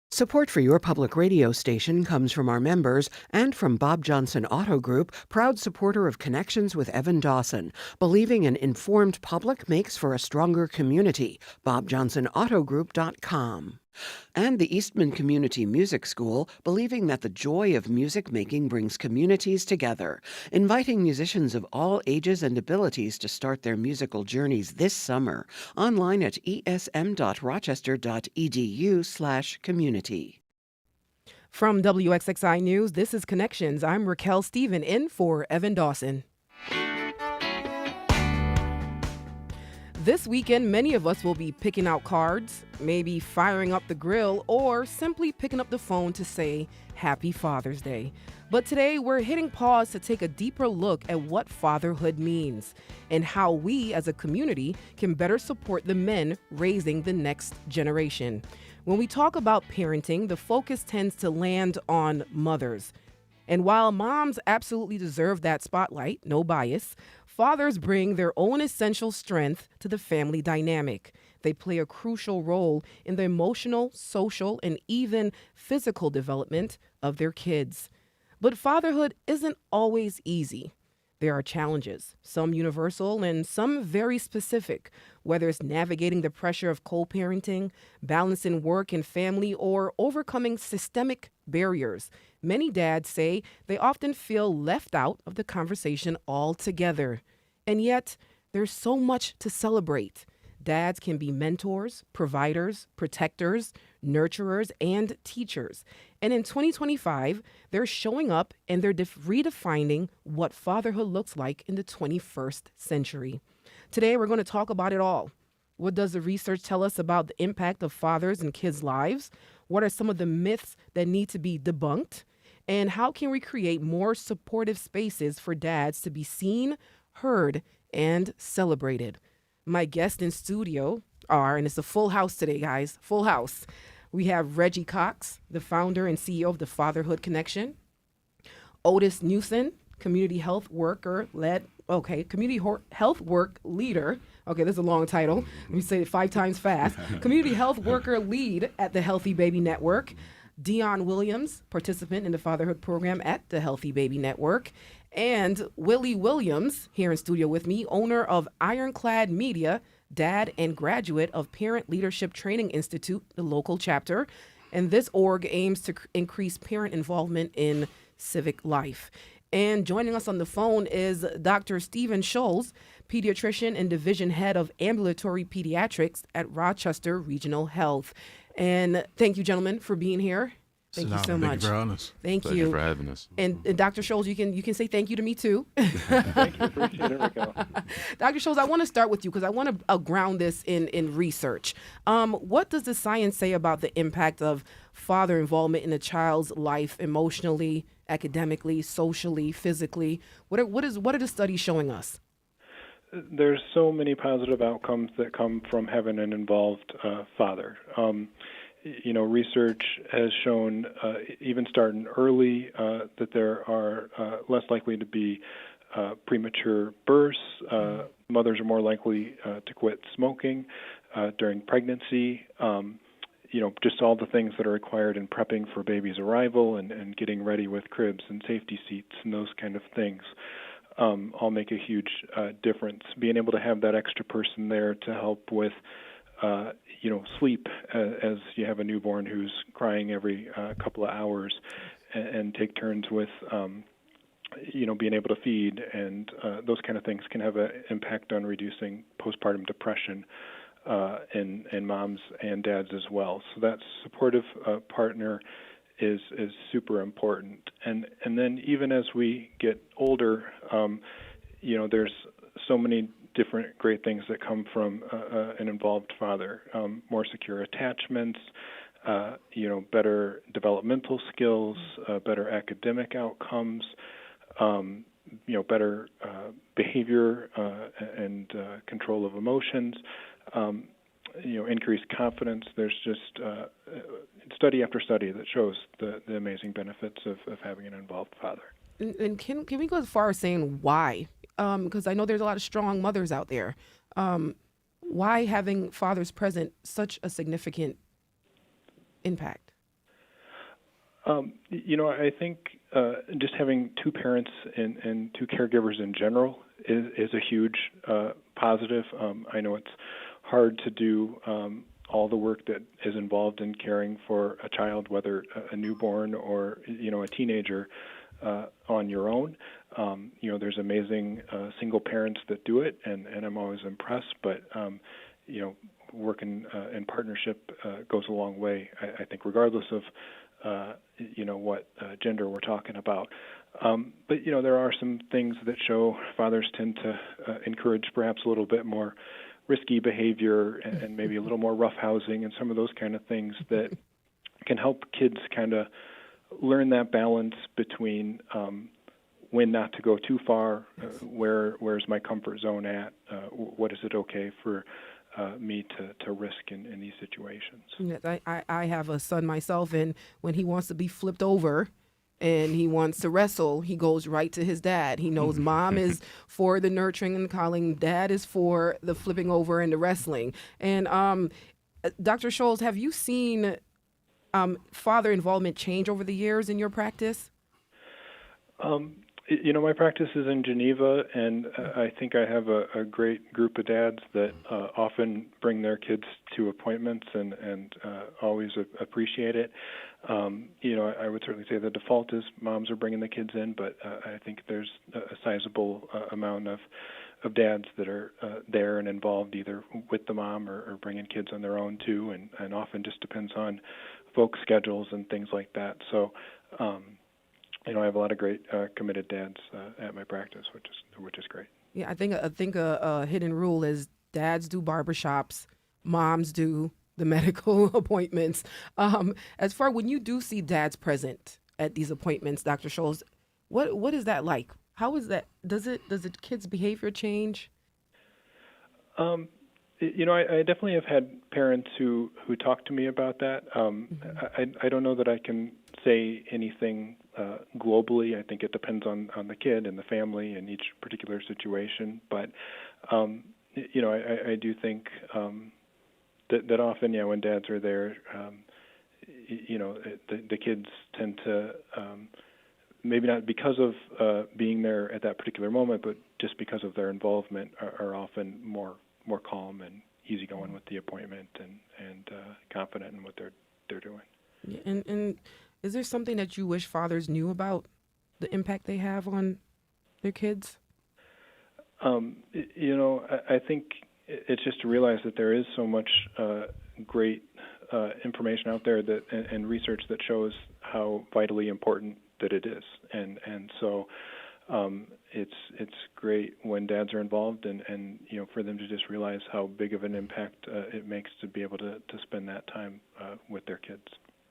Support for your public radio station comes from our members and from Bob Johnson Auto Group, proud supporter of Connections with Evan Dawson, believing an informed public makes for a stronger community. BobJohnsonAutoGroup.com. And the Eastman Community Music School, believing that the joy of music making brings communities together, inviting musicians of all ages and abilities to start their musical journeys this summer. Online at esm.rochester.edu/community. From WXXI News, this is Connections. I'm Raquel Stephen in for Evan Dawson. This weekend, many of us will be picking out cards, maybe firing up the grill, or simply picking up the phone to say Happy Father's Day. But today, we're hitting pause to take a deeper look at what fatherhood means and how we as a community can better support the men raising the next generation. When we talk about parenting, the focus tends to land on mothers. And while moms absolutely deserve that spotlight, no bias, fathers bring their own essential strength to the family dynamic. They play a crucial role in the emotional, social, and even physical development of their kids. But fatherhood isn't always easy. There are challenges, some universal and some very specific, whether it's navigating the pressure of co-parenting, balancing work and family, or overcoming systemic barriers. Many dads say they often feel left out of the conversation altogether. And yet, there's so much to celebrate. Dads can be mentors, providers, protectors, nurturers, and teachers. And in 2025, they're showing up and they're redefining what fatherhood looks like in the 21st century. Today, we're going to talk about it all. What does the research tell us about the impact of fathers in kids' lives? What are some of the myths that need to be debunked? And how can we create more supportive spaces for dads to be seen, heard, and celebrated? My guests in studio are, and it's a full house today, guys, full house. We have Reggie Cox, the founder and CEO of the Fatherhood Connection. Otis Newson, community health worker health work leader. Okay, this is a long title. Let me say it 5 times fast. Community health worker lead at the Healthy Baby Network. Dion Williams, participant in the fatherhood program at the Healthy Baby Network. And Willie Williams, here in studio with me, owner of Ironclad Media, dad and graduate of Parent Leadership Training Institute, the local chapter. And this org aims to increase parent involvement in civic life. And joining us on the phone is Dr. Stephen Scholes, pediatrician and division head of ambulatory pediatrics at Rochester Regional Health. And thank you, gentlemen, for being here. Thank you so much. Thank you for having us. Thank Pleasure you for having us. And Dr. Scholes, you can say thank you to me too. Thank you. Appreciate it, Raquel. Dr. Scholes, I want to start with you because I want to ground this in research. What does the science say about the impact of father involvement in a child's life emotionally, academically, socially, physically? What are the studies showing us? There's so many positive outcomes that come from having an involved father. Research has shown, even starting early, that there are less likely to be premature births. Mothers are more likely to quit smoking during pregnancy. Just all the things that are required in prepping for baby's arrival and getting ready with cribs and safety seats and those kind of things all make a huge difference. Being able to have that extra person there to help with sleep as you have a newborn who's crying every couple of hours and take turns with, being able to feed and those kind of things can have an impact on reducing postpartum depression in moms and dads as well. So that supportive partner is super important. And then even as we get older, there's so many different great things that come from an involved father, more secure attachments, better developmental skills, better academic outcomes, better behavior and control of emotions, increased confidence. There's just study after study that shows the amazing benefits of having an involved father. And can we go as far as saying why? Because I know there's a lot of strong mothers out there. Why having fathers present such a significant impact? I think just having two parents and two caregivers in general is a huge positive. I know it's hard to do all the work that is involved in caring for a child, whether a newborn or a teenager, on your own. There's amazing single parents that do it, and I'm always impressed. But working in partnership goes a long way. I think, regardless of what gender we're talking about. But there are some things that show fathers tend to encourage perhaps a little bit more risky behavior and maybe a little more roughhousing and some of those kind of things that can help kids kind of learn that balance between when not to go too far, where's my comfort zone at, what is it okay for me to risk in these situations. Yes, I have a son myself, and when he wants to be flipped over and he wants to wrestle, he goes right to his dad. He knows mom is for the nurturing and calling, dad is for the flipping over and the wrestling. And Dr. Scholes, have you seen father involvement change over the years in your practice? My practice is in Geneva, and I think I have a great group of dads that often bring their kids to appointments and always appreciate it. I would certainly say the default is moms are bringing the kids in, but I think there's a sizable amount of dads that are there and involved either with the mom or bringing kids on their own too, and often just depends on folks' schedules and things like that. So, I have a lot of great committed dads at my practice, which is great. Yeah, I think a hidden rule is dads do barbershops, moms do the medical appointments. As far when you do see dads present at these appointments, Dr. Scholes, what is that like? How is that? Does the kids' behavior change? I definitely have had parents who talk to me about that. I don't know that I can say anything globally. I think it depends on the kid and the family and each particular situation. But I do think that often, when dads are there, the kids tend to maybe not because of being there at that particular moment, but just because of their involvement, are often more calm and easygoing with the appointment and confident in what they're doing. Yeah, and is there something that you wish fathers knew about the impact they have on their kids? I think it's just to realize that there is so much great information out there and research that shows how vitally important that it is, and so it's great when dads are involved and for them to just realize how big of an impact it makes to be able to spend that time with their kids.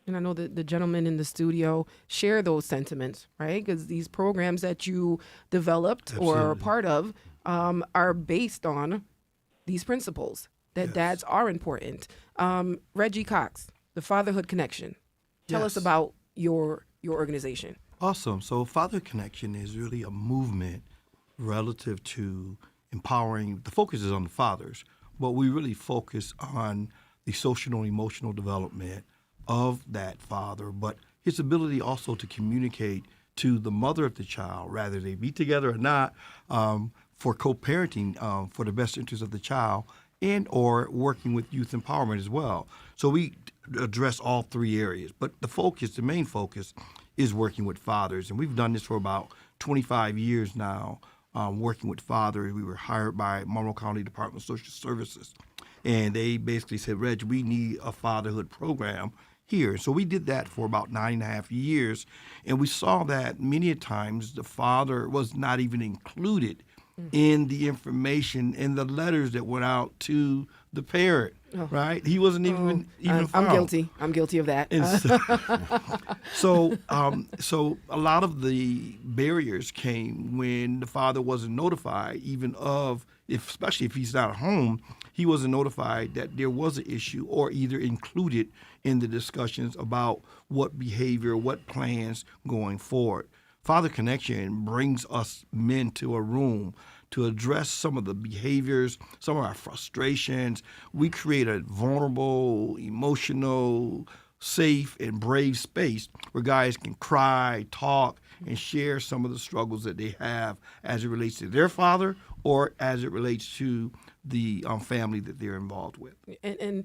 And I know that the gentlemen in the studio share those sentiments, right? Because these programs that you developed or are part of are based on these principles that dads are important. Reggie Cox, the Fatherhood Connection. Tell us about your organization. Awesome. So Father Connection is really a movement relative to empowering. The focus is on the fathers, but we really focus on the social and emotional development of that father, but his ability also to communicate to the mother of the child, rather they be together or not, for co-parenting for the best interest of the child, and or working with youth empowerment as well. So we address all three areas, but the main focus is working with fathers, and we've done this for about 25 years now, working with fathers. We were hired by Monroe County Department of Social Services, and they basically said, Reg, we need a fatherhood program here. So we did that for about 9.5 years, and we saw that many a times the father was not even included in the information in the letters that went out to the parent, right? He wasn't even found. I'm guilty of that. So a lot of the barriers came when the father wasn't notified, even especially if he's not home, he wasn't notified that there was an issue or either included in the discussions about what behavior, what plans going forward. Father Connection brings us men to a room to address some of the behaviors, some of our frustrations. We create a vulnerable, emotional, safe and brave space where guys can cry, talk, and share some of the struggles that they have as it relates to their father or as it relates to the family that they're involved with. And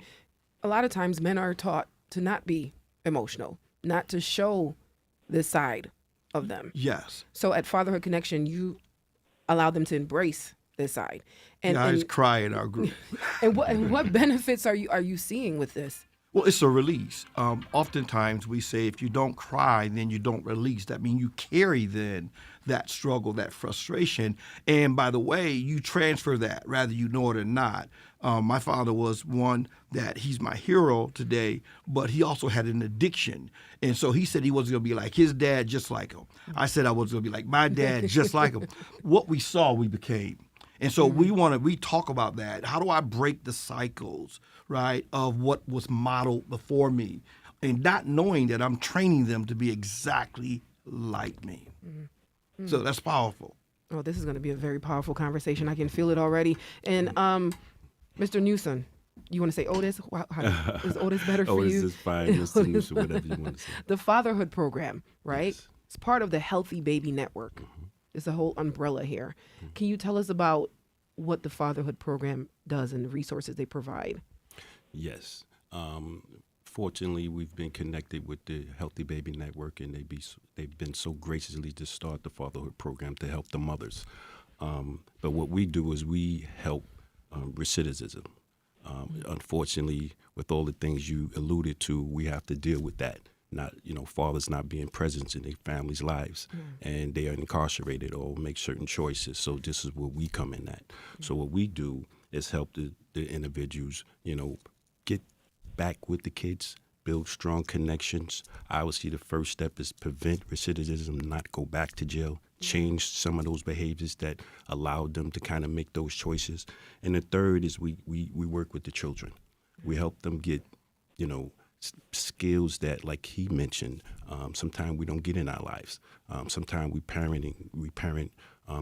a lot of times men are taught to not be emotional, not to show this side of them. Yes. So at Fatherhood Connection, you allow them to embrace this side. And Guys cry in our group. and what benefits are you seeing with this? Well, it's a release. Oftentimes we say if you don't cry, then you don't release. That means you carry then that struggle, that frustration. And by the way, you transfer that, whether you know it or not. My father was one that he's my hero today, but he also had an addiction. And so he said he wasn't going to be like his dad, just like him. I said I was going to be like my dad, just like him. What we saw, we became. And so we talk about that. How do I break the cycles, right, of what was modeled before me, and not knowing that I'm training them to be exactly like me. So that's powerful. Oh, this is going to be a very powerful conversation. I can feel it already. And Mr. Newsom, you want to say Otis? Is Otis better for you? Otis is fine. Mr. Newsom, whatever you want to say. The fatherhood program, right? Yes. It's part of the Healthy Baby Network. It's a whole umbrella here. Can you tell us about what the fatherhood program does and the resources they provide? Yes. Fortunately, we've been connected with the Healthy Baby Network, and they've been so graciously to start the fatherhood program to help the mothers. But what we do is we help recidivism. Unfortunately, with all the things you alluded to, we have to deal with that. Not, fathers not being present in their families' lives, and they are incarcerated or make certain choices. So this is where we come in at. So what we do is help the individuals, get back with the kids, build strong connections. Obviously, the first step is prevent recidivism, not go back to jail, change some of those behaviors that allowed them to kind of make those choices. And the third is we work with the children. We help them get, skills that, like he mentioned, sometimes we don't get in our lives. Sometimes we parent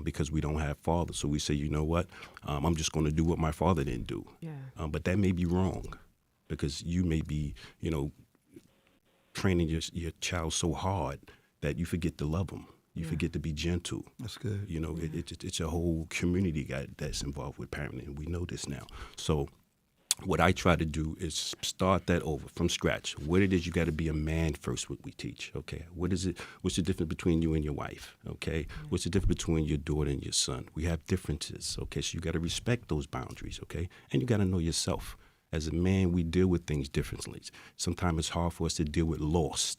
because we don't have fathers. So we say, you know what, I'm just going to do what my father didn't do. Yeah. But that may be wrong because you may be, training your child so hard that you forget to love them. You forget to be gentle. That's good. It's a whole community that's involved with parenting. We know this now. So what I try to do is start that over from scratch. What it is, you got to be a man first, what we teach, okay? What is it? What's the difference between you and your wife, okay? What's the difference between your daughter and your son? We have differences, okay? So you got to respect those boundaries, okay? And you got to know yourself. As a man, we deal with things differently. Sometimes it's hard for us to deal with loss.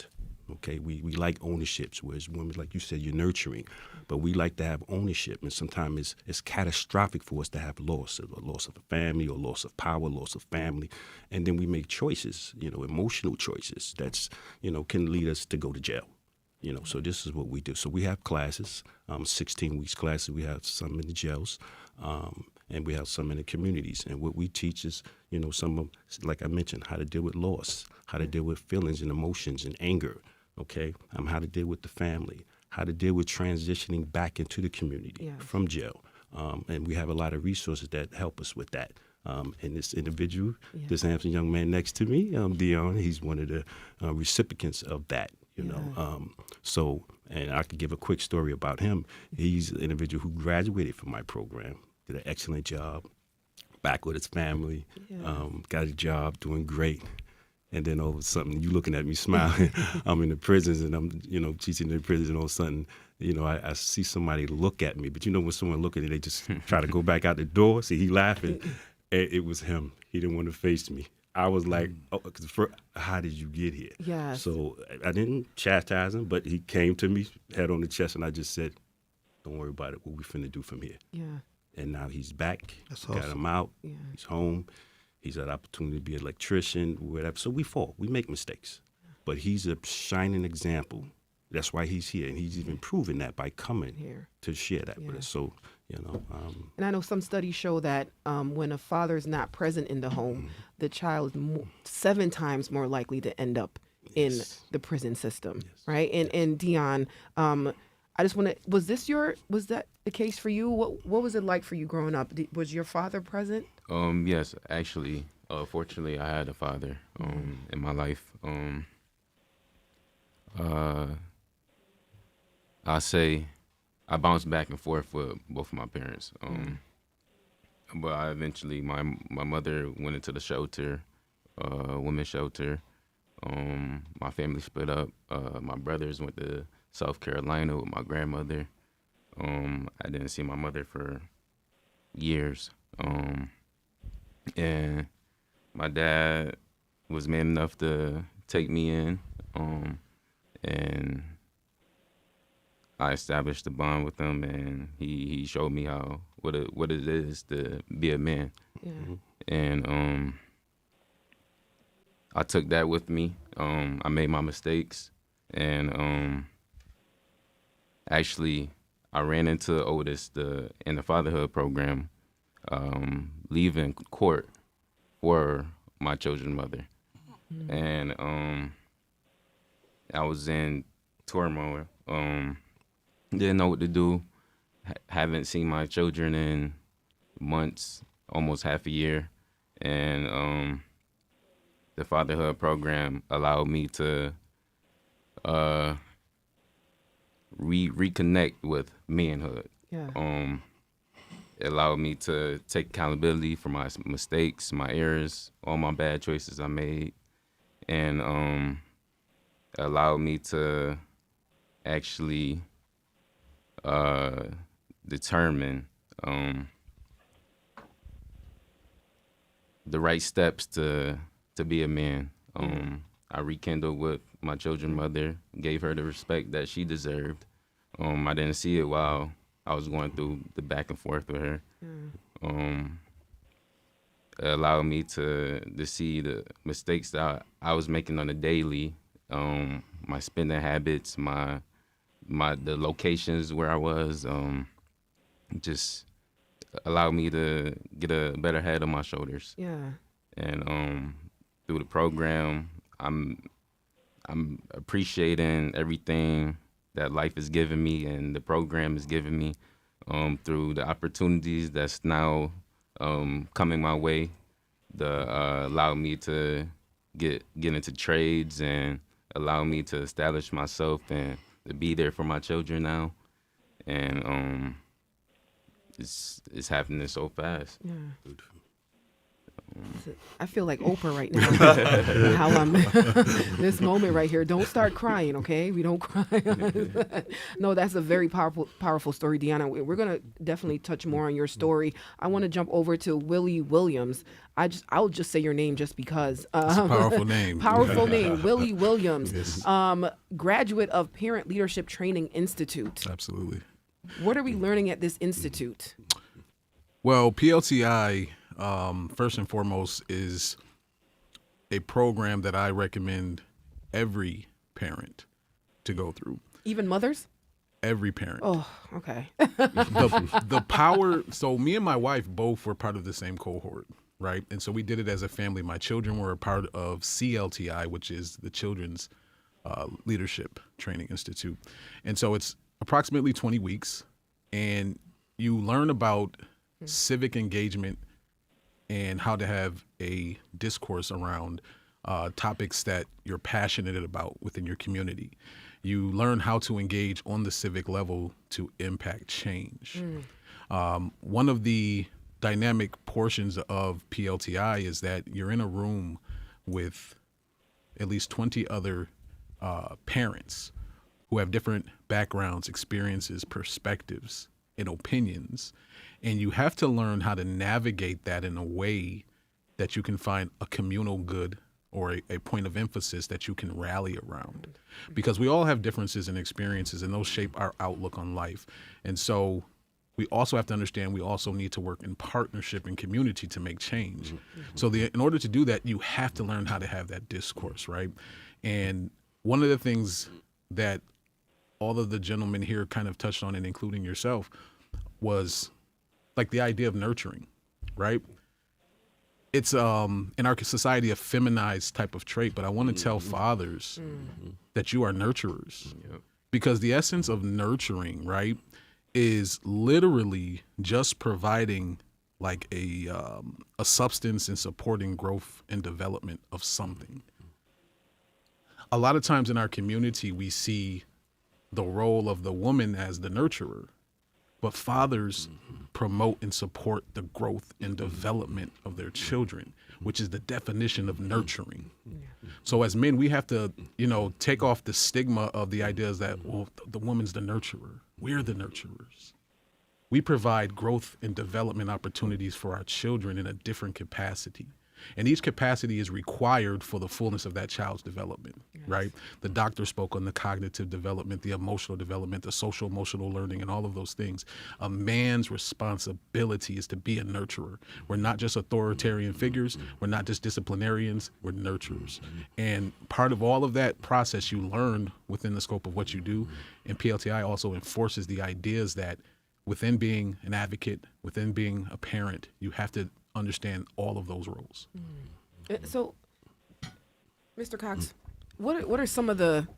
Okay, we like ownerships, whereas women, like you said, you're nurturing, but we like to have ownership, and sometimes it's catastrophic for us to have loss of a family or loss of power, loss of family, and then we make choices, emotional choices that's, can lead us to go to jail. So this is what we do. So we have classes, 16 weeks classes. We have some in the jails, and we have some in the communities. And what we teach is, some of, like I mentioned, how to deal with loss, how to deal with feelings and emotions and anger. Okay, how to deal with the family, how to deal with transitioning back into the community from jail. And we have a lot of resources that help us with that. And this individual, this handsome young man next to me, Dion, he's one of the recipients of that, So, and I could give a quick story about him. He's an individual who graduated from my program, did an excellent job, back with his family, got a job, doing great. And then all of a sudden, you looking at me smiling. I'm in the prisons, and I'm, teaching in the prisons, and all of a sudden, I see somebody look at me. But when someone look at me, they just try to go back out the door. See, he laughing. And it was him. He didn't want to face me. I was like, how did you get here? Yeah. So I didn't chastise him, but he came to me, head on the chest, and I just said, don't worry about it. What we finna do from here. Yeah. And now he's back. That's got awesome. him out. Yeah. He's home. He's had opportunity to be an electrician, whatever. So we fall. We make mistakes. But he's a shining example. That's why he's here. And he's even proven that by coming Here. to share that with us. So, And I know some studies show that when a father is not present in the home, the child is 7 times more likely to end up in the prison system, right? And Dion, I just want to, was that the case for you? What was it like for you growing up? Was your father present? Yes, actually, Fortunately, I had a father in my life. I say I bounced back and forth with both of my parents. But I eventually, my mother went into the shelter, women's shelter. My family split up. My brothers went to South Carolina with my grandmother. I didn't see my mother for years. And my dad was man enough to take me in. And I established a bond with him, and he showed me what it is to be a man. Yeah. And I took that with me. I made my mistakes, and actually I ran into Otis in the fatherhood program, leaving court for my children's mother, and I was in turmoil. Didn't know what to do. Haven't seen my children in months, almost half a year, and the fatherhood program allowed me to reconnect with manhood. Yeah. It allowed me to take accountability for my mistakes, my errors, all my bad choices I made, and allowed me to actually determine the right steps to be a man. I rekindled with my children's mother, gave her the respect that she deserved. I didn't see it while I was going through the back and forth with her. It allowed me to see the mistakes that I was making on a daily, my spending habits, the locations where I was, just allowed me to get a better head on my shoulders. Yeah. And through the program, I'm appreciating everything that life has given me and the program has given me, through the opportunities that's now coming my way, allow me to get into trades and allow me to establish myself and to be there for my children now. And it's happening so fast. Yeah. I feel like Oprah right now. How I'm this moment right here. Don't start crying, okay? We don't cry. No, that's a very powerful story, Deanna. We're gonna definitely touch more on your story. I want to jump over to Willie Williams. I'll just say your name just because. It's a powerful name. Powerful name, Willie Williams. Yes. Graduate of Parent Leadership Training Institute. Absolutely. What are we learning at this institute? Well, PLTI, first and foremost, is a program that I recommend every parent to go through. Even mothers? Every parent. Oh, okay. The power. So me and my wife both were part of the same cohort, right? And so we did it as a family. My children were a part of CLTI, which is the Children's Leadership Training Institute. And so it's approximately 20 weeks, and you learn about civic engagement and how to have a discourse around topics that you're passionate about within your community. You learn how to engage on the civic level to impact change. One of the dynamic portions of PLTI is that you're in a room with at least 20 other parents who have different backgrounds, experiences, perspectives, and opinions. And you have to learn how to navigate that in a way that you can find a communal good or a point of emphasis that you can rally around. Because we all have differences and experiences, and those shape our outlook on life. And so we also have to understand we also need to work in partnership and community to make change. So in order to do that, you have to learn how to have that discourse, right? And one of the things that all of the gentlemen here kind of touched on, and including yourself, was like the idea of nurturing, right? It's in our society a feminized type of trait, but I want to tell fathers that you are nurturers. Because the essence of nurturing, right, is literally just providing like a substance in supporting growth and development of something. A lot of times in our community, we see the role of the woman as the nurturer, but fathers promote and support the growth and development of their children, which is the definition of nurturing. So as men, we have to, take off the stigma of the ideas that, well, the woman's the nurturer. We're the nurturers. We provide growth and development opportunities for our children in a different capacity. And each capacity is required for the fullness of that child's development, right? The doctor spoke on the cognitive development, the emotional development, the social emotional learning, and all of those things. A man's responsibility is to be a nurturer. We're not just authoritarian figures. We're not just disciplinarians. We're nurturers. And part of all of that process you learn within the scope of what you do. And PLTI also enforces the ideas that within being an advocate, within being a parent, you have to understand all of those roles. So, Mr. Cox, what are some of the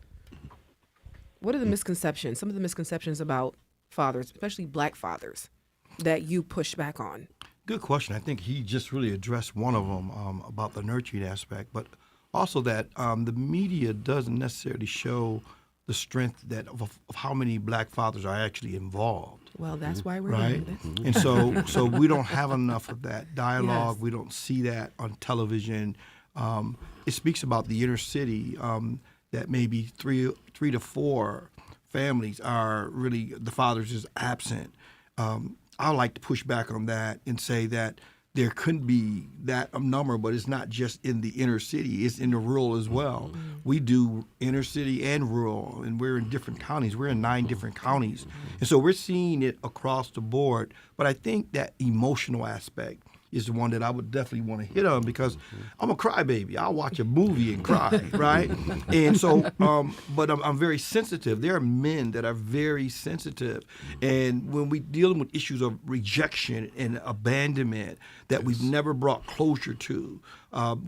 misconceptions? Some of the misconceptions about fathers, especially Black fathers, that you push back on? Good question. I think he just really addressed one of them about the nurturing aspect, but also that the media doesn't necessarily show the strength of how many Black fathers are actually involved. Well, that's why we're right? doing this. And so we don't have enough of that dialogue. Yes. We don't see that on television. It speaks about the inner city that maybe three to four families are really, the fathers is absent. I would like to push back on that and say that there could be that number, but it's not just in the inner city, it's in the rural as well. We do inner city and rural, and we're in different counties. We're in 9 different counties. And so we're seeing it across the board. But I think that emotional aspect is the one that I would definitely want to hit on, because I'm a crybaby. I'll watch a movie and cry, right? And so, but I'm very sensitive. There are men that are very sensitive. And when we're dealing with issues of rejection and abandonment that we've never brought closure to,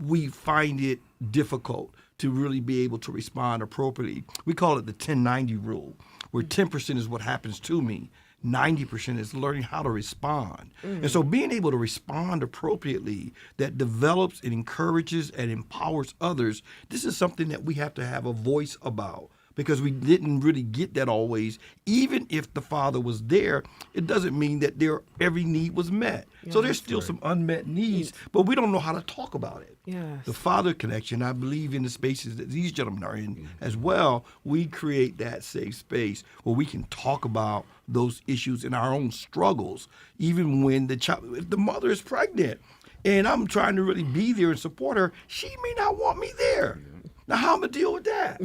we find it difficult to really be able to respond appropriately. We call it the 10-90 rule, where 10% is what happens to me. 90% is learning how to respond. And so being able to respond appropriately that develops and encourages and empowers others, this is something that we have to have a voice about, because we didn't really get that always. Even if the father was there, it doesn't mean that every need was met. So there's still some unmet needs, but we don't know how to talk about it. Yes. The father connection, I believe in the spaces that these gentlemen are in as well, we create that safe space where we can talk about those issues and our own struggles, even when if the mother is pregnant and I'm trying to really be there and support her, she may not want me there. Now, how am I going to deal with that?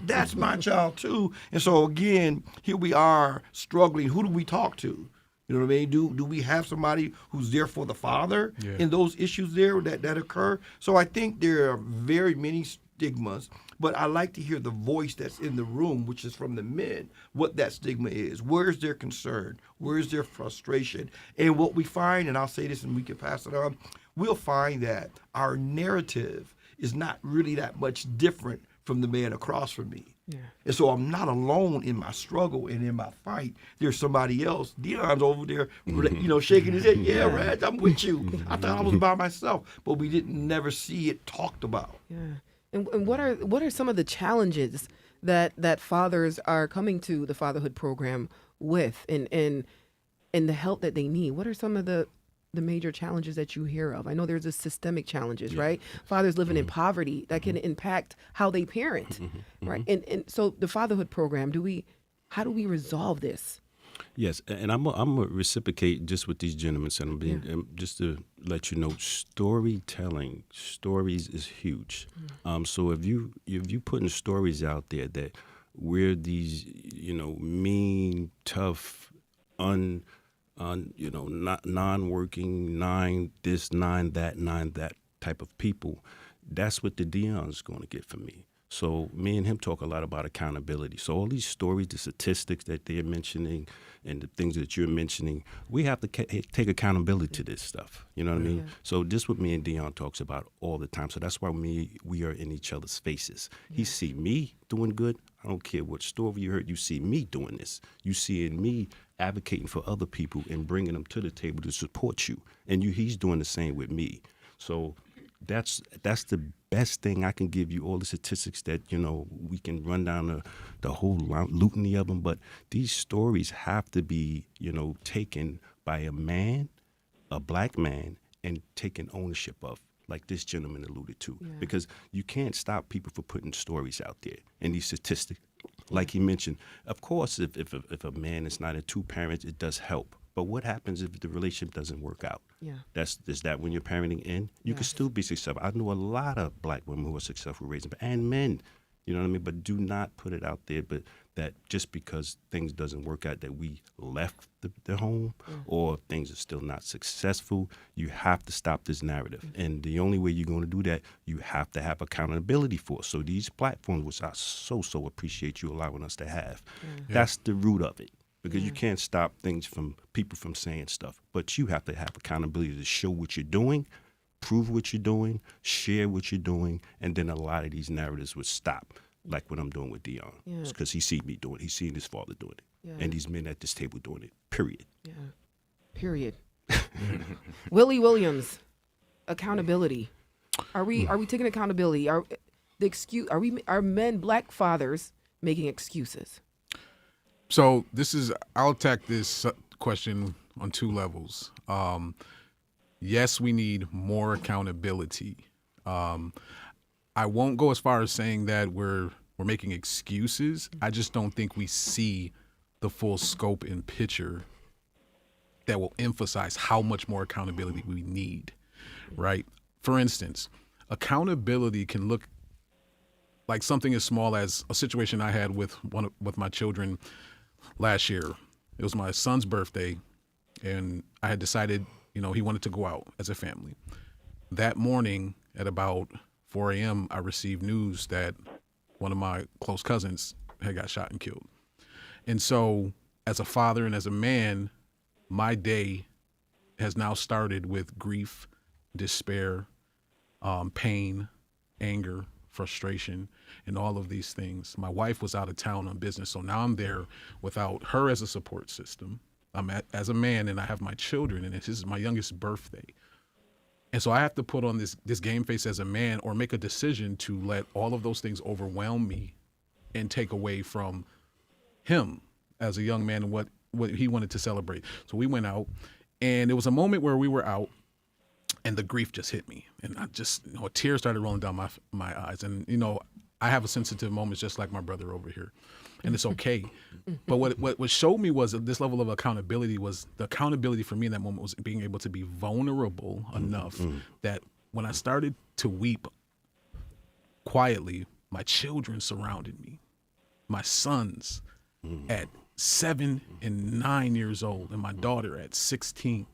That's my child, too. And so, again, here we are struggling. Who do we talk to? You know what I mean? Do we have somebody who's there for the father in those issues there that occur? So I think there are very many stigmas, but I like to hear the voice that's in the room, which is from the men, what that stigma is. Where's their concern? Where's their frustration? And what we find, and I'll say this and we can pass it on, we'll find that our narrative is not really that much different from the man across from me. Yeah. And so I'm not alone in my struggle and in my fight. There's somebody else. Dion's over there, shaking his head. Yeah, Reg, I'm with you. I thought I was by myself, but we didn't never see it talked about. Yeah. And what are some of the challenges that fathers are coming to the fatherhood program with, and the help that they need? What are some of the major challenges that you hear of? I know there's a systemic challenges, right? Fathers living in poverty that can impact how they parent, right? And so the fatherhood program, how do we resolve this? Yes, and I'm gonna reciprocate just what these gentlemen said. Just to let you know, stories is huge. So if you putting stories out there that we're these mean, tough, not non-working, 9 this, 9 that type of people, that's what the Dion's going to get from me. So me and him talk a lot about accountability. So all these stories, the statistics that they're mentioning, and the things that you're mentioning, we have to take accountability to this stuff. You know what I mean? So this what me and Dion talks about all the time. So that's why we are in each other's faces. He see me doing good. I don't care what story you heard. You see me doing this. You see in me advocating for other people and bringing them to the table to support you. And he's doing the same with me. So that's the best thing I can give you, all the statistics that, we can run down the whole litany of them. But these stories have to be, taken by a man, a black man, and taken ownership of, like this gentleman alluded to. Yeah. Because you can't stop people from putting stories out there and these statistics. Like he mentioned, of course, if a man is not in two parents, it does help. But what happens if the relationship doesn't work out? Yeah. Is that when you're parenting in? You can still be successful. I know a lot of black women who are successful raising, and men, you know what I mean? But do not put it out there, but that just because things doesn't work out, that we left the home or things are still not successful. You have to stop this narrative. And the only way you're going to do that, you have to have accountability for. So these platforms, which I so appreciate you allowing us to have, that's the root of it. Because you can't stop people from saying stuff. But you have to have accountability to show what you're doing, prove what you're doing, share what you're doing, and then a lot of these narratives would stop, like what I'm doing with Dion. Because he see me doing it. He's seeing his father doing it. Yeah. And these men at this table doing it, period. Yeah. Period. Willie Williams, accountability. Are we taking accountability? Are men, black fathers, making excuses? So I'll attack this question on two levels. Yes, we need more accountability. I won't go as far as saying that we're making excuses. I just don't think we see the full scope and picture that will emphasize how much more accountability we need, right? For instance, accountability can look like something as small as a situation I had with my children last year. It was my son's birthday, and I had decided, he wanted to go out as a family. That morning at about 4 a.m., I received news that one of my close cousins had got shot and killed. And so as a father and as a man, my day has now started with grief, despair, pain, anger, frustration, and all of these things. My wife was out of town on business, so now I'm there without her as a support system. I'm as a man, and I have my children, and this is my youngest birthday. And so I have to put on this game face as a man, or make a decision to let all of those things overwhelm me and take away from him as a young man and what he wanted to celebrate. So we went out, and it was a moment where we were out, and the grief just hit me, and I just, tears started rolling down my eyes. And I have a sensitive moments just like my brother over here, and it's okay. But what showed me was that this level of accountability was the accountability for me in that moment was being able to be vulnerable enough that when I started to weep quietly, my children surrounded me, my sons at 7 and 9 years old, and my daughter at 16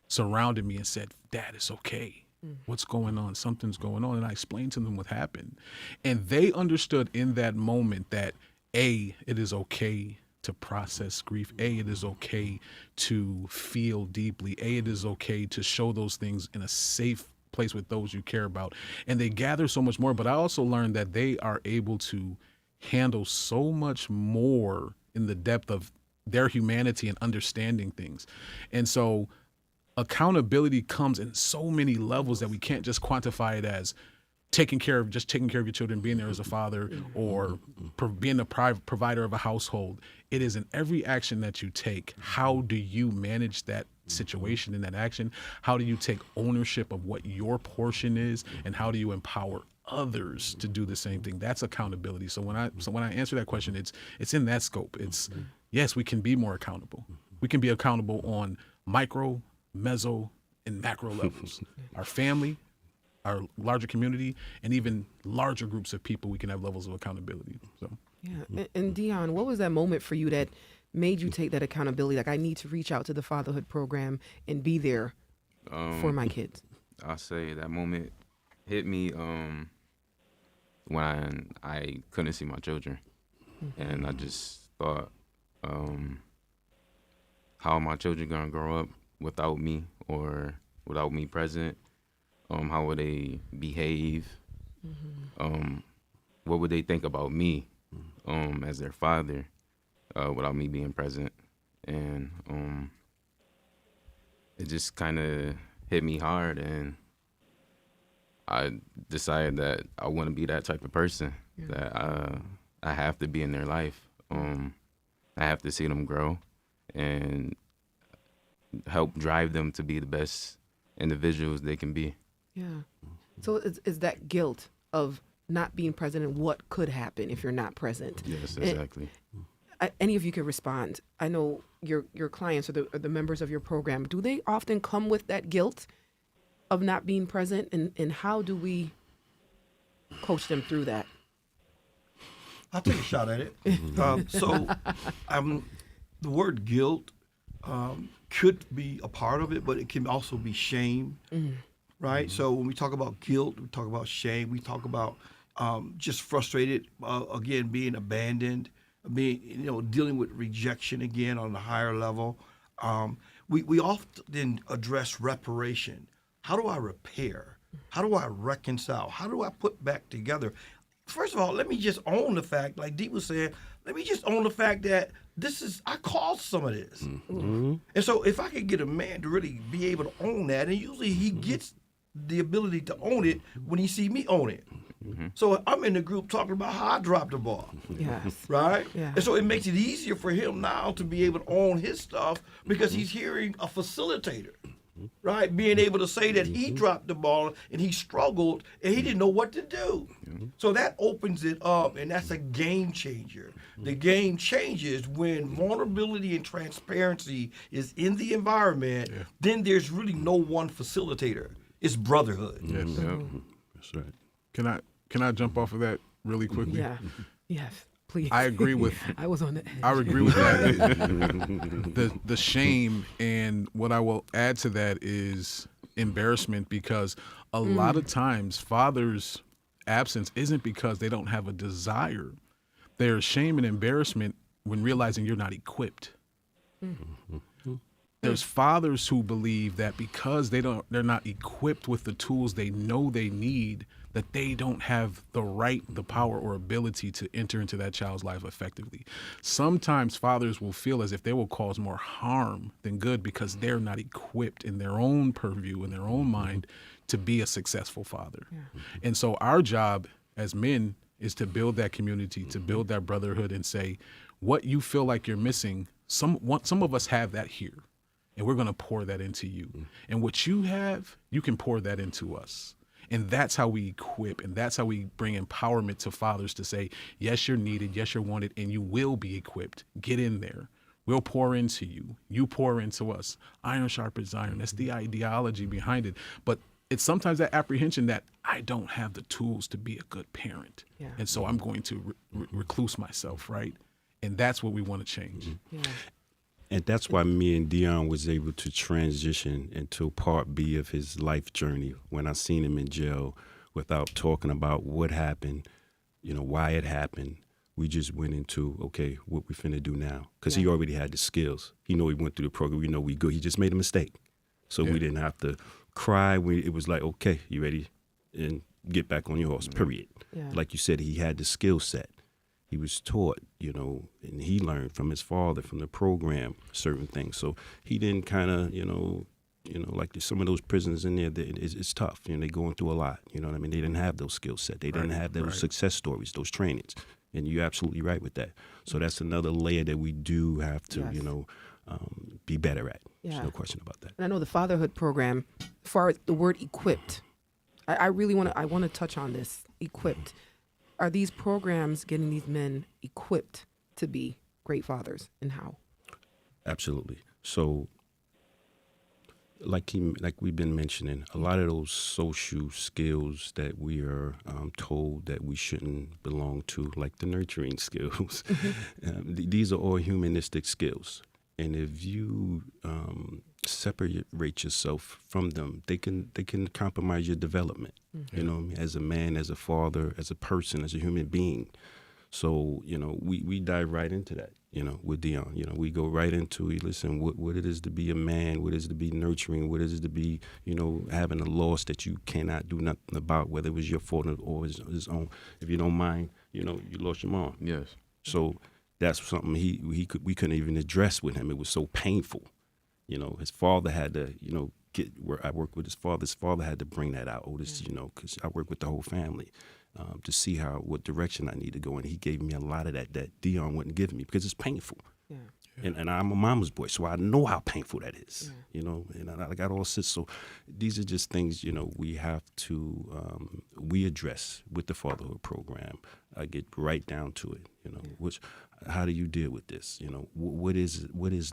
surrounded me and said, "Dad, it's okay. What's going on? Something's going on." And I explained to them what happened. And they understood in that moment that A, it is okay to process grief. A, it is okay to feel deeply. A, it is okay to show those things in a safe place with those you care about. And they gather so much more. But I also learned that they are able to handle so much more in the depth of their humanity and understanding things. And so accountability comes in so many levels that we can't just quantify it as taking care of your children, being there as a father, or being a provider of a household. It is in every action that you take. How do you manage that situation in that action? How do you take ownership of what your portion is, and how do you empower others to do the same thing? That's accountability. So when I answer that question, it's in that scope. It's yes, we can be more accountable. We can be accountable on micro, meso, and macro levels. Our family, our larger community, and even larger groups of people, we can have levels of accountability. So yeah. And Dion, what was that moment for you that made you take that accountability? Like, I need to reach out to the fatherhood program and be there for my kids. I'll say that moment hit me when I couldn't see my children. And I just thought, how are my children gonna grow up without me or without me present? How would they behave? What would they think about me as their father without me being present? And it just kind of hit me hard, and I decided that I want to be that type of person, that I have to be in their life. I have to see them grow and help drive them to be the best individuals they can be. Yeah. So is that guilt of not being present and what could happen if you're not present? Yes, And exactly. any of you could respond. I know your clients or the members of your program, do they often come with that guilt of not being present? And how do we coach them through that? I'll take a shot at it. The word guilt could be a part of it, but it can also be shame, right? So when we talk about guilt, we talk about shame, we talk about just frustrated, again, being abandoned, dealing with rejection again on the higher level. We often address reparation. How do I repair? How do I reconcile? How do I put back together? First of all, let me just own the fact, like Dee was saying, let me just own the fact that I caused some of this. And so if I could get a man to really be able to own that, and usually he gets the ability to own it when he see me own it. So I'm in the group talking about how I dropped the ball. Yes. Right? Yeah. And so it makes it easier for him now to be able to own his stuff because he's hearing a facilitator. Right, being able to say that he dropped the ball and he struggled and he didn't know what to do. So that opens it up, and that's a game changer. The game changes when vulnerability and transparency is in the environment. Then there's really no one facilitator. It's brotherhood. Yes. That's right. Can I jump off of that really quickly? Yeah. Yes. Please. I agree with. I was on it. I agree with that. The shame, and what I will add to that is embarrassment, because a lot of times fathers' absence isn't because they don't have a desire. There's shame and embarrassment when realizing you're not equipped. There's fathers who believe that because they're not equipped with the tools they know they need, that they don't have the right, the power, or ability to enter into that child's life effectively. Sometimes fathers will feel as if they will cause more harm than good because they're not equipped in their own purview, in their own mind, to be a successful father. And so our job as men is to build that community, to build that brotherhood, and say, what you feel like you're missing, some of us have that here, and we're going to pour that into you. And what you have, you can pour that into us. And that's how we equip, and that's how we bring empowerment to fathers to say, yes, you're needed, yes, you're wanted, and you will be equipped. Get in there. We'll pour into you. You pour into us. Iron sharpens iron. That's the ideology behind it. But it's sometimes that apprehension that I don't have the tools to be a good parent. Yeah. And so I'm going to recluse myself, right? And that's what we want to change. Yeah. And that's why me and Dion was able to transition into part B of his life journey when I seen him in jail without talking about what happened, why it happened. We just went into, okay, what we finna do now? Because he already had the skills. He know he went through the program. We know we good. He just made a mistake. So we didn't have to cry. It was like, okay, you ready? And get back on your horse, period. Yeah. Like you said, he had the skill set. He was taught, and he learned from his father, from the program, certain things. So he didn't kind of, like some of those prisoners in there, it's tough. They're going through a lot. You know what I mean? They didn't have those skill set. They didn't have those success stories, those trainings. And you're absolutely right with that. So that's another layer that we do have to, be better at. Yeah. There's no question about that. And I know the fatherhood program, as far as the word equipped, I really want to touch on this, equipped. Are these programs getting these men equipped to be great fathers, and how? Absolutely. So, like we've been mentioning, a lot of those social skills that we are told that we shouldn't belong to, like the nurturing skills, these are all humanistic skills. And if you separate yourself from them, they can compromise your development. You know, as a man, as a father, as a person, as a human being. So, you know, we dive right into that, you know, with Dion. You know, we go right into it. Listen, what it is to be a man, what it is to be nurturing, what it is to be, you know, having a loss that you cannot do nothing about, whether it was your fault or his own. If you don't mind, you know, you lost your mom. Yes. So that's something we couldn't even address with him. It was so painful. You know, his father had to, you know, get where I worked with his father. His father had to bring that out. You know, because I work with the whole family. To see what direction I need to go in. He gave me a lot of that Dion wouldn't give me because it's painful. Yeah. And I'm a mama's boy, so I know how painful that is. Yeah. You know, and I got all this. So these are just things, you know, we have to, we address with the fatherhood program. I get right down to it, you know, how do you deal with this? You know, what is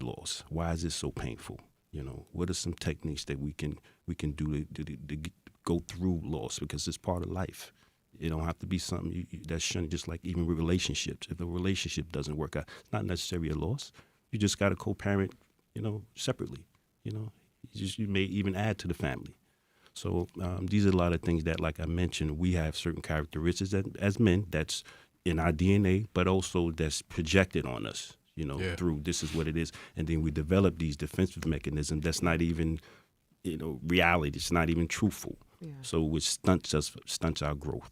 loss? Why is it so painful? You know, what are some techniques that we can do to go through loss, because it's part of life. It don't have to be something that's shouldn't, just like even with relationships. If a relationship doesn't work out, it's not necessarily a loss. You just got to co-parent, you know, separately. You know, you may even add to the family. So these are a lot of things that, like I mentioned, we have certain characteristics that, as men, that's in our DNA, but also that's projected on us, you know, through this is what it is. And then we develop these defensive mechanisms that's not even, you know, reality. It's not even truthful. Yeah. So which stunts our growth.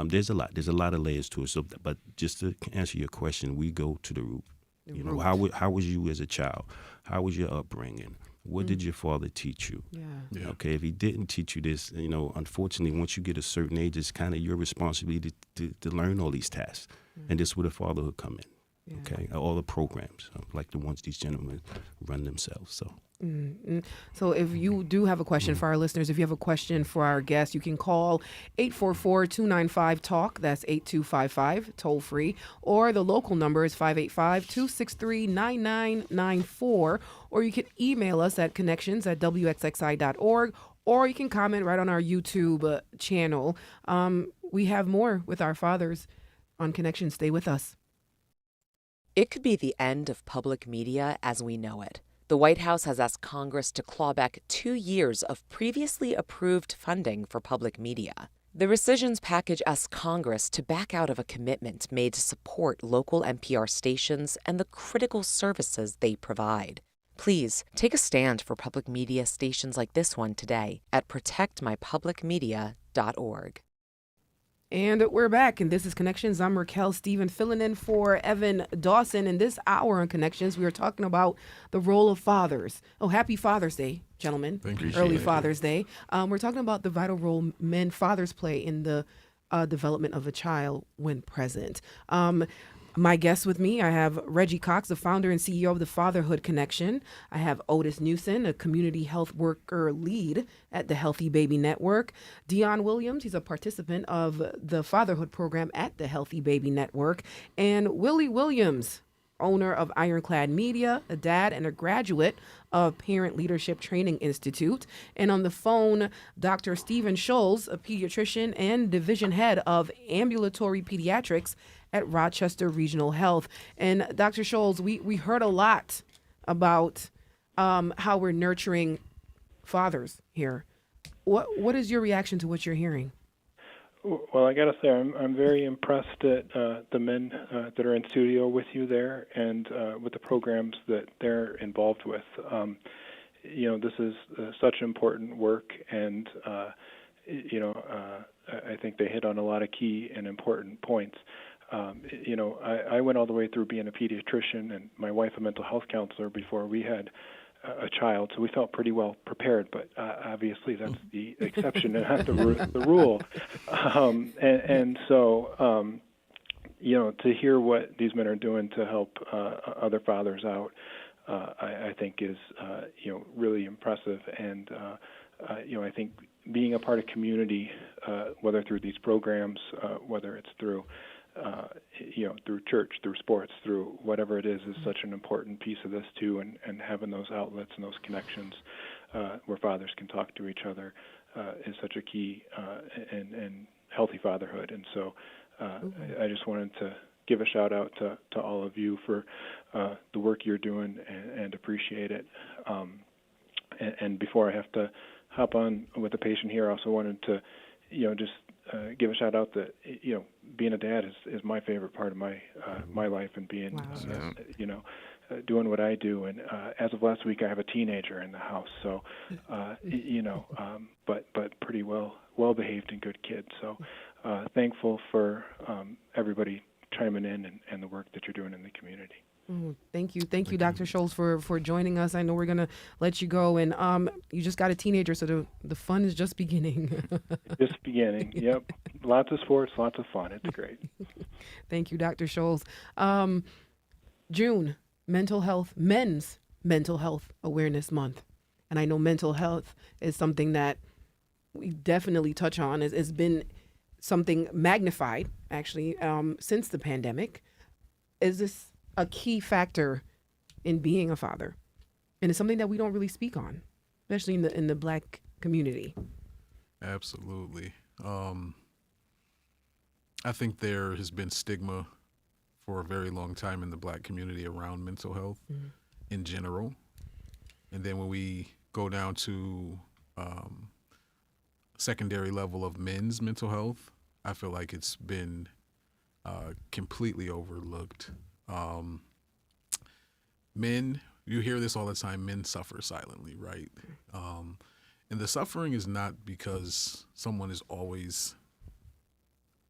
There's a lot of layers to it. So, but just to answer your question, we go to the root. You know, how was you as a child? How was your upbringing? What did your father teach you? Yeah. Okay, if he didn't teach you this, you know, unfortunately, once you get a certain age, it's kind of your responsibility to learn all these tasks. And this is where the fatherhood come in. Yeah. Okay, all the programs, like the ones these gentlemen run themselves. So. Mm-hmm. So if you do have a question for our listeners, if you have a question for our guest, you can call 844-295-TALK. That's 8255, toll free. Or the local number is 585-263-9994. Or you can email us at connections@wxxi.org. Or you can comment right on our YouTube channel. We have more with our fathers on Connections. Stay with us. It could be the end of public media as we know it. The White House has asked Congress to claw back 2 years of previously approved funding for public media. The rescissions package asks Congress to back out of a commitment made to support local NPR stations and the critical services they provide. Please take a stand for public media stations like this one today at protectmypublicmedia.org. And we're back, and this is Connections. I'm Raquel Stephen, filling in for Evan Dawson. In this hour on Connections, we are talking about the role of fathers. Oh, happy Father's Day, gentlemen. Thank you. Early Father's Day. We're talking about the vital role fathers play in the development of a child when present. My guests with me, I have Reggie Cox, the founder and CEO of the Fatherhood Connection. I have Otis Newson, a community health worker lead at the Healthy Baby Network. Dion Williams, he's a participant of the Fatherhood program at the Healthy Baby Network. And Willie Williams, owner of Ironclad Media, a dad and a graduate of Parent Leadership Training Institute. And on the phone, Dr. Stephen Scholes, a pediatrician and division head of ambulatory pediatrics at Rochester Regional Health. And Dr. Scholes, we heard a lot about how we're nurturing fathers here. What is your reaction to what you're hearing? Well, I got to say, I'm very impressed at the men that are in studio with you there, and with the programs that they're involved with. You know, this is such important work, and I think they hit on a lot of key and important points. You know, I went all the way through being a pediatrician and my wife a mental health counselor before we had a child, so we felt pretty well prepared, but obviously that's the exception and not the rule. So, you know, to hear what these men are doing to help other fathers out, I think is, you know, really impressive. And, you know, I think being a part of community, whether through these programs, whether it's through you know, through church, through sports, through whatever it is such an important piece of this too, and having those outlets and those connections where fathers can talk to each other is such a key and healthy fatherhood. And so I just wanted to give a shout out to all of you for the work you're doing and appreciate it. And before I have to hop on with the patient here, I also wanted to, just give a shout out that, being a dad is my favorite part of my life, and being, Wow. doing what I do. And as of last week, I have a teenager in the house, so, but pretty well behaved and good kid. So thankful for everybody chiming in and the work that you're doing in the community. Thank you, Dr. Scholes, for joining us. I know we're gonna let you go, and you just got a teenager, so the fun is just beginning. Just beginning. Yep. Lots of sports, lots of fun. It's great. Thank you, Dr. Scholes. June, Men's Mental Health Awareness Month, and I know mental health is something that we definitely touch on. It's been something magnified actually since the pandemic. Is this a key factor in being a father? And it's something that we don't really speak on, especially in the Black community. Absolutely. I think there has been stigma for a very long time in the Black community around mental health in general. And then when we go down to secondary level of men's mental health, I feel like it's been completely overlooked. Men, you hear this all the time, men suffer silently, right? And the suffering is not because someone is always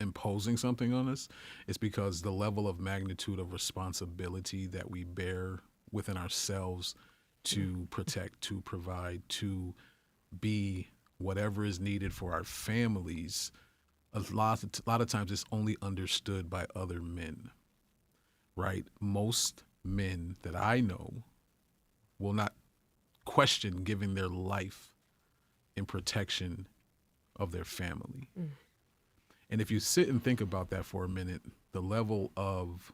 imposing something on us. It's because the level of magnitude of responsibility that we bear within ourselves to protect, to provide, to be whatever is needed for our families, a lot of times it's only understood by other men, right? Most men that I know will not question giving their life in protection of their family. And if you sit and think about that for a minute, the level of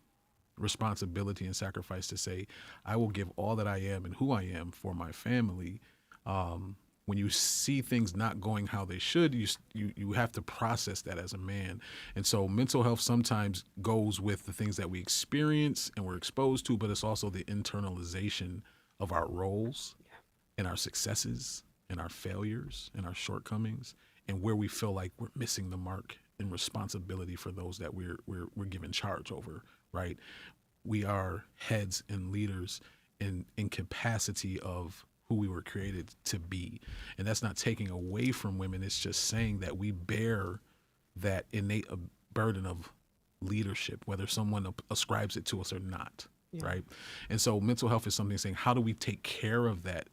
responsibility and sacrifice to say, I will give all that I am and who I am for my family. When you see things not going how they should, you have to process that as a man. And so mental health sometimes goes with the things that we experience and we're exposed to, but it's also the internalization of our roles and our successes and our failures and our shortcomings and where we feel like we're missing the mark and responsibility for those that we're given charge over, right? We are heads and leaders in capacity of who we were created to be. And that's not taking away from women. It's just saying that we bear that innate burden of leadership, whether someone ascribes it to us or not, right? And so mental health is something saying, how do we take care of that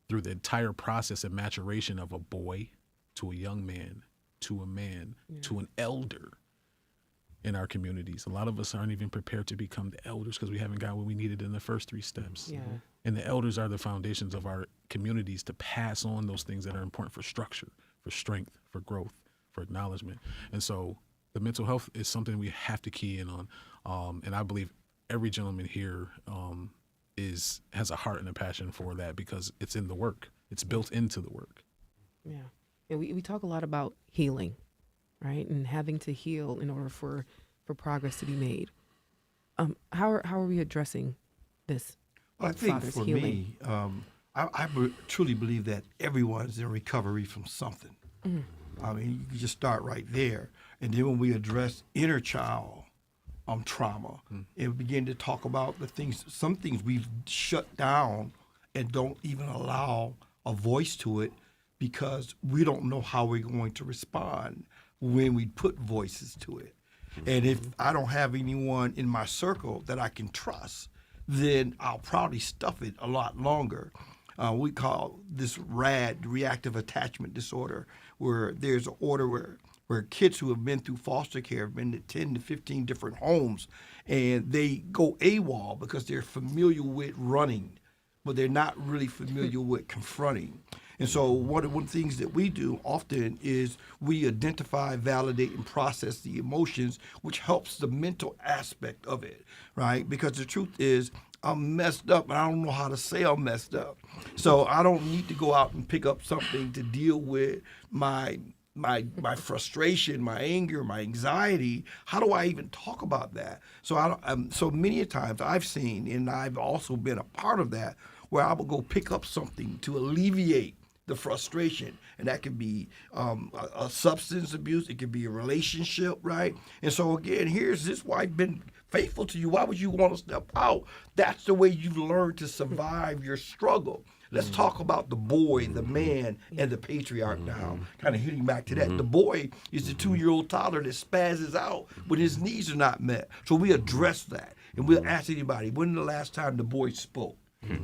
through the entire process and maturation of a boy to a young man, to a man, to an elder in our communities. A lot of us aren't even prepared to become the elders because we haven't got what we needed in the first 3 steps. And the elders are the foundations of our communities to pass on those things that are important for structure, for strength, for growth, for acknowledgement. And so the mental health is something we have to key in on. And I believe every gentleman here has a heart and a passion for that because it's in the work. It's built into the work. Yeah. And we talk a lot about healing, right? And having to heal in order for progress to be made. How are we addressing this? Well, I think father's for healing? me, I truly believe that everyone's in recovery from something. I mean, you just start right there. And then when we address inner child trauma and begin to talk about some things we've shut down and don't even allow a voice to it because we don't know how we're going to respond when we put voices to it. And if I don't have anyone in my circle that I can trust, then I'll probably stuff it a lot longer. We call this RAD, reactive attachment disorder, where there's an order where kids who have been through foster care have been to 10 to 15 different homes, and they go AWOL because they're familiar with running, but they're not really familiar with confronting. And so one of the things that we do often is we identify, validate, and process the emotions, which helps the mental aspect of it, right? Because the truth is, I'm messed up, and I don't know how to say I'm messed up. So I don't need to go out and pick up something to deal with my my frustration, my anger, my anxiety. How do I even talk about that? So so many times I've seen, and I've also been a part of that, where I will go pick up something to alleviate the frustration, and that could be a substance abuse, it could be a relationship, right? And so again, here's this wife been faithful to you. Why would you want to step out? That's the way you've learned to survive your struggle. Let's talk about the boy, the man, and the patriarch now. Kind of hitting back to that. The boy is the 2-year-old toddler that spazzes out when his needs are not met. So we address that, and we'll ask anybody, when the last time the boy spoke?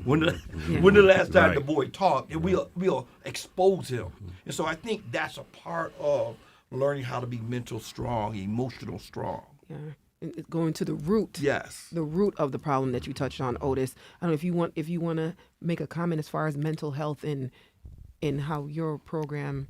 When the last time the boy talked? And we'll expose him. And so I think that's a part of learning how to be mental strong, emotional strong. Yeah. And going to the root. Yes. The root of the problem that you touched on, Otis. I don't know if you want to make a comment as far as mental health and how your program.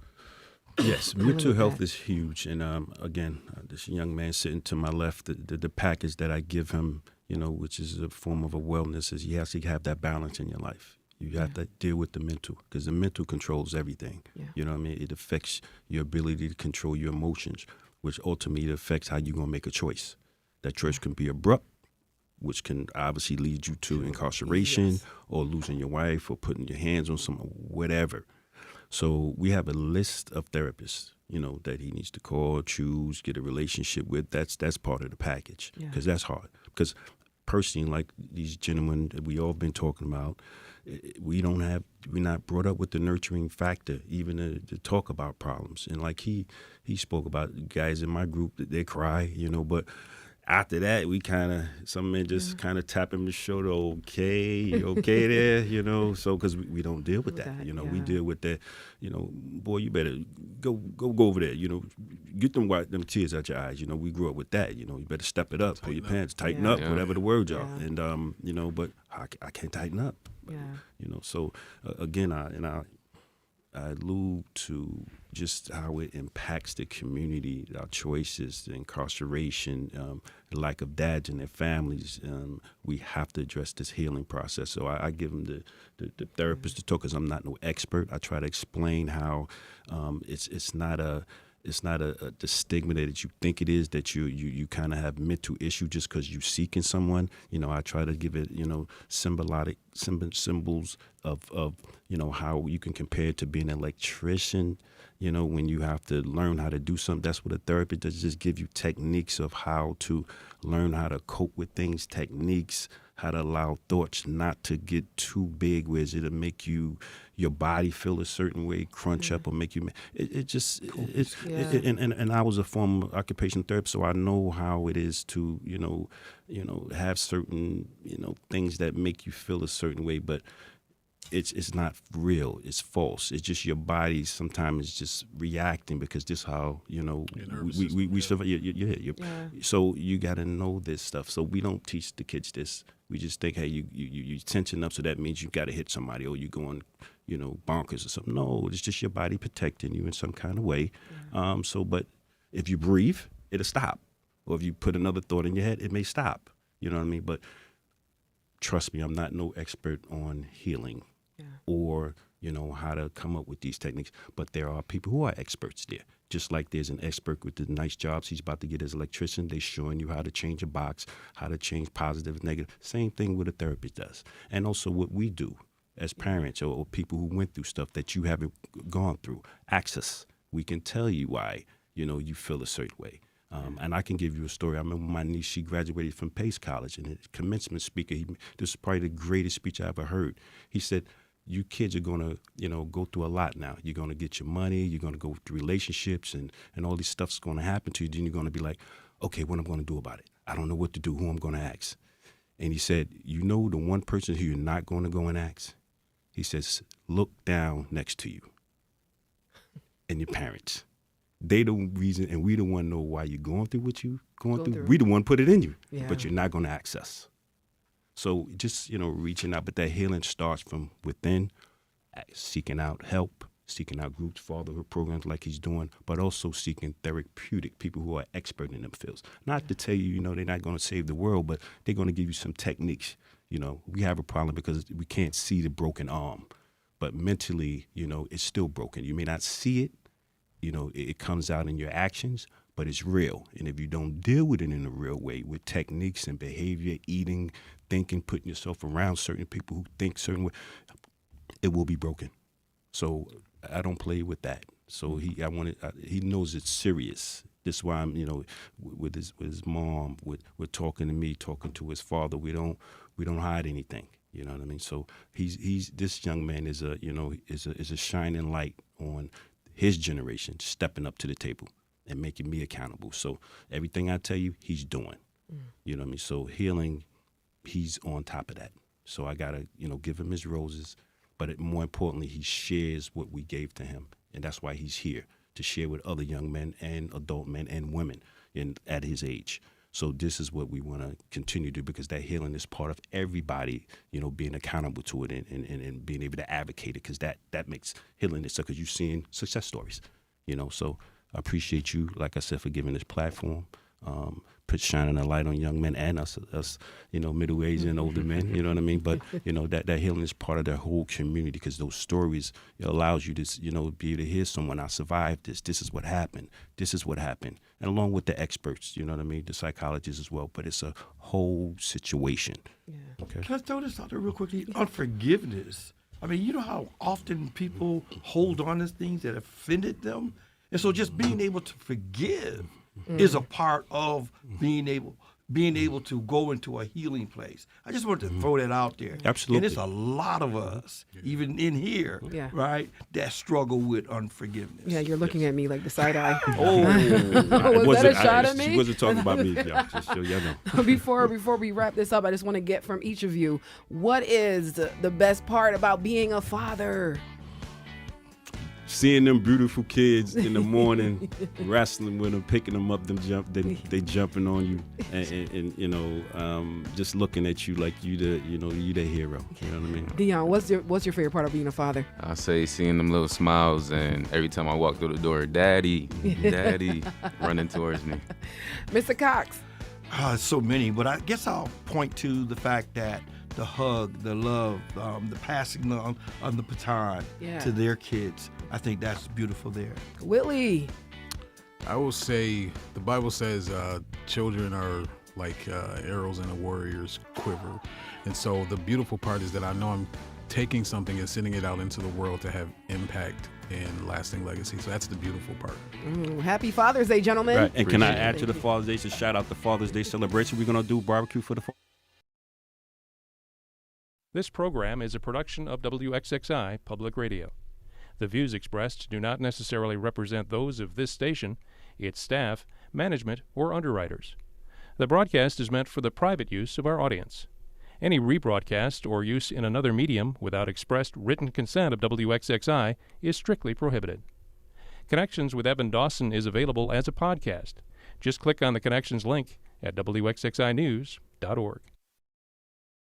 Yes, mental health is huge. And again, this young man sitting to my left, the package that I give him, which is a form of a wellness, is you have to have that balance in your life. You have to deal with the mental, because the mental controls everything. Yeah. You know what I mean? It affects your ability to control your emotions, which ultimately affects how you're going to make a choice. That choice can be abrupt, which can obviously lead you to incarceration or losing your wife or putting your hands on someone, whatever. So we have a list of therapists, that he needs to call, choose, get a relationship with. That's part of the package, because that's hard. Because personally, like these gentlemen that we all been talking about, we're not brought up with the nurturing factor, even to talk about problems. And like he spoke about guys in my group that they cry, but after that, we some men just kind of tap him the shoulder, okay, you okay there, so because we don't deal with that, we deal with that, boy, you better go over there, get them tears out your eyes, we grew up with that, you better step it up, pull your pants, tighten up, whatever the words are, and but I can't tighten up, so again, I allude to just how it impacts the community, our choices, the incarceration, the lack of dads and their families. We have to address this healing process. So I give them the therapist to talk, because I'm not no expert. I try to explain how it's not the stigma that you think it is, that you kind of have mental issue just because you're seeking someone. I try to give it, symbols of how you can compare it to being an electrician, when you have to learn how to do something. That's what a therapist does, just give you techniques of how to learn how to cope with things, techniques, how to allow thoughts not to get too big, where it'll make your body feel a certain way, crunch up, or make you. And I was a former occupational therapist, so I know how it is to have certain things that make you feel a certain way, but it's not real. It's false. It's just your body sometimes is just reacting, because this how we survive. So you got to know this stuff. So we don't teach the kids this. We just think, hey, you tension up, so that means you got to hit somebody, or you going bonkers or something. No, it's just your body protecting you in some kind of way. But if you breathe, it'll stop. Or if you put another thought in your head, it may stop. You know what I mean? But trust me, I'm not no expert on healing or, how to come up with these techniques. But there are people who are experts there. Just like there's an expert with the nice jobs he's about to get as an electrician. They're showing you how to change a box, how to change positive, negative. Same thing what a therapist does. And also what we do as parents or people who went through stuff that you haven't gone through. Ask us. We can tell you why, you feel a certain way. And I can give you a story. I remember my niece, she graduated from Pace College, and the commencement speaker, this is probably the greatest speech I ever heard. He said, you kids are going to, go through a lot now. You're going to get your money. You're going to go through relationships, and all these stuff's going to happen to you. Then you're going to be like, okay, what am I going to do about it? I don't know what to do, who I'm going to ask. And he said, the one person who you're not going to go and ask? He says, look down next to you and your parents. They the reason, and we the one know why you're going through what you're going through. We the one put it in you, but you're not going to access. So just, reaching out, but that healing starts from within, seeking out help, seeking out groups, fatherhood programs like he's doing, but also seeking therapeutic people who are expert in them fields. Not to tell you, they're not going to save the world, but they're going to give you some techniques. We have a problem because we can't see the broken arm, but mentally, it's still broken. You may not see it, it comes out in your actions, but it's real. And if you don't deal with it in a real way, with techniques and behavior, eating, thinking, putting yourself around certain people who think certain way, it will be broken. So I don't play with that. So he knows it's serious. This is why I'm, with his mom, with talking to me, talking to his father. We don't hide anything. You know what I mean? So he's this young man is a shining light on his generation, stepping up to the table and making me accountable. So everything I tell you, he's doing. You know what I mean? So healing, he's on top of that. So I gotta give him his roses, but more importantly, he shares what we gave to him, and that's why he's here, to share with other young men and adult men and women at his age. So this is what we want to continue to do, because that healing is part of everybody, being accountable to it and being able to advocate it, because that makes healing itself, because you're seeing success stories, So I appreciate you, like I said, for giving this platform, shining a light on young men and us, middle-aged and older men, you know what I mean? But, that healing is part of their whole community, because those stories, it allows you to, be able to hear someone, I survived this, this is what happened, and along with the experts, you know what I mean, the psychologists as well, but it's a whole situation. Yeah. Okay. Can I throw this out there real quickly? Unforgiveness. I mean, you know how often people hold on to things that offended them? And so just being able to forgive is a part of being able to go into a healing place. I just wanted to throw that out there. Absolutely. And it's a lot of us, even in here, Yeah. right, that struggle with unforgiveness. Yeah, you're looking at me like the side eye. Oh, Was that a shot at me? She wasn't talking about me. Yeah, just so y'all know. Before we wrap this up, I just want to get from each of you, what is the best part about being a father? Seeing them beautiful kids in the morning, wrestling with them, picking them up, they jumping on you, and just looking at you like you the hero. You know what I mean? Dion, what's your favorite part of being a father? I say seeing them little smiles, and every time I walk through the door, Daddy, running towards me. Mr. Cox. So many, but I guess I'll point to the fact that the hug, the love, the passing on the baton to their kids. I think that's beautiful there. Whitley. I will say the Bible says children are like arrows in a warrior's quiver. And so the beautiful part is that I know I'm taking something and sending it out into the world to have impact and lasting legacy. So that's the beautiful part. Happy Father's Day, gentlemen. Right. And can I add to the Father's Day, so shout out the Father's Day celebration. We're going to do barbecue for the father. This program is a production of WXXI Public Radio. The views expressed do not necessarily represent those of this station, its staff, management, or underwriters. The broadcast is meant for the private use of our audience. Any rebroadcast or use in another medium without expressed written consent of WXXI is strictly prohibited. Connections with Evan Dawson is available as a podcast. Just click on the Connections link at WXXInews.org.